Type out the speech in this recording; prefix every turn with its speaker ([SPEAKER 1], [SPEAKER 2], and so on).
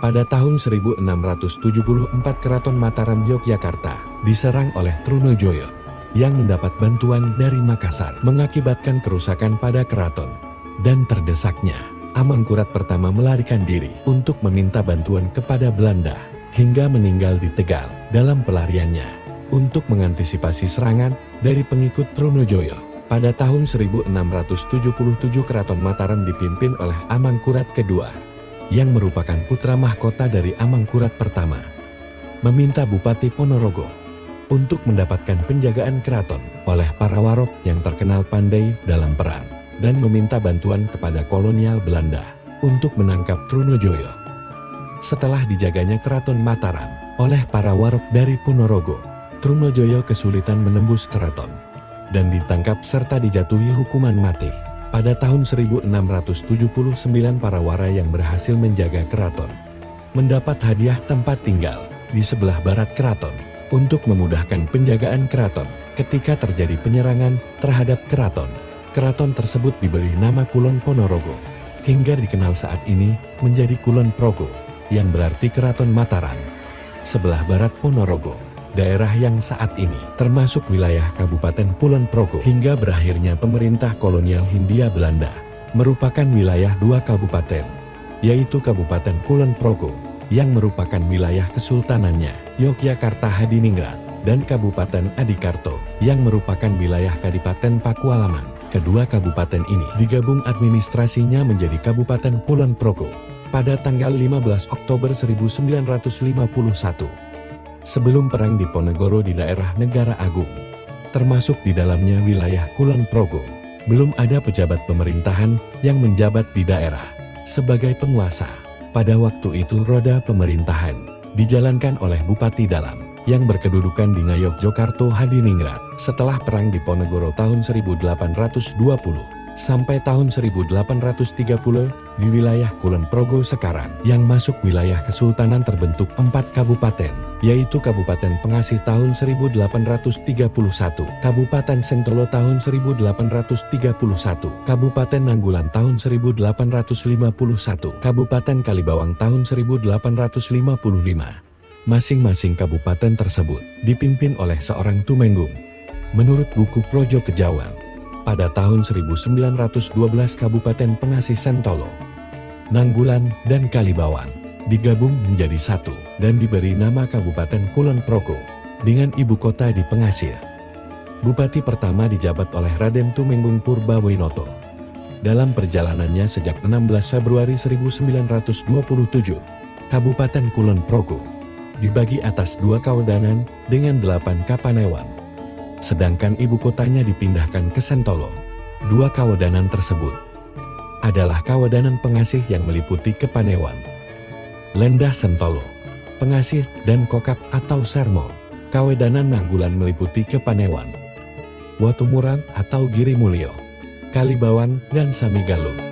[SPEAKER 1] Pada tahun 1674 Keraton Mataram Yogyakarta diserang oleh Trunojoyo yang mendapat bantuan dari Makassar, mengakibatkan kerusakan pada keraton dan terdesaknya Amangkurat pertama melarikan diri untuk meminta bantuan kepada Belanda hingga meninggal di Tegal dalam pelariannya untuk mengantisipasi serangan dari pengikut Trunojoyo. Pada tahun 1677 Keraton Mataram dipimpin oleh Amangkurat kedua yang merupakan putra mahkota dari Amangkurat pertama, meminta Bupati Ponorogo untuk mendapatkan penjagaan keraton oleh para warok yang terkenal pandai dalam perang dan meminta bantuan kepada kolonial Belanda untuk menangkap Trunojoyo. Setelah dijaganya Keraton Mataram oleh para warok dari Ponorogo, Trunojoyo kesulitan menembus keraton dan ditangkap serta dijatuhi hukuman mati. Pada tahun 1679 para wara yang berhasil menjaga keraton mendapat hadiah tempat tinggal di sebelah barat keraton untuk memudahkan penjagaan keraton ketika terjadi penyerangan terhadap keraton. Keraton tersebut diberi nama Kulon Ponorogo hingga dikenal saat ini menjadi Kulon Progo yang berarti Keraton Mataram. Sebelah barat Ponorogo, daerah yang saat ini termasuk wilayah Kabupaten Kulon Progo hingga berakhirnya pemerintah kolonial Hindia Belanda, merupakan wilayah dua kabupaten, yaitu Kabupaten Kulon Progo yang merupakan wilayah kesultanannya Yogyakarta Hadiningrat dan Kabupaten Adikarto yang merupakan wilayah Kadipaten Pakualaman. Kedua kabupaten ini digabung administrasinya menjadi Kabupaten Kulon Progo pada tanggal 15 Oktober 1951. Sebelum perang Diponegoro di daerah Negara Agung, termasuk di dalamnya wilayah Kulon Progo, belum ada pejabat pemerintahan yang menjabat di daerah sebagai penguasa. Pada waktu itu roda pemerintahan dijalankan oleh Bupati Dalam yang berkedudukan di Ngayogyakarta Hadiningrat. Setelah perang Diponegoro tahun 1820 sampai tahun 1830 di wilayah Kulon Progo sekarang yang masuk wilayah kesultanan terbentuk 4 kabupaten, yaitu Kabupaten Pengasih tahun 1831, Kabupaten Sentolo tahun 1831, Kabupaten Nanggulan tahun 1851, Kabupaten Kalibawang tahun 1855. Masing-masing kabupaten tersebut dipimpin oleh seorang tumenggung. Menurut buku Projo Kejawang, pada tahun 1912 Kabupaten Pengasih Sentolo, Nanggulan, dan Kalibawang digabung menjadi satu dan diberi nama Kabupaten Kulon Progo dengan ibu kota di Pengasih. Bupati pertama dijabat oleh Raden Tumenggung Purbawinoto. Dalam perjalanannya sejak 16 Februari 1927, Kabupaten Kulon Progo dibagi atas 2 kawedanan dengan 8 kapanewon. Sedangkan ibu kotanya dipindahkan ke Sentolo. 2 kawedanan tersebut adalah Kawedanan Pengasih yang meliputi Kepanewon, Lendah Sentolo, Pengasih, dan Kokap atau Sermo. Kawedanan Nanggulan meliputi Kepanewon, Watumurang atau Giri Mulyo, Kalibawang, dan Samigaluh.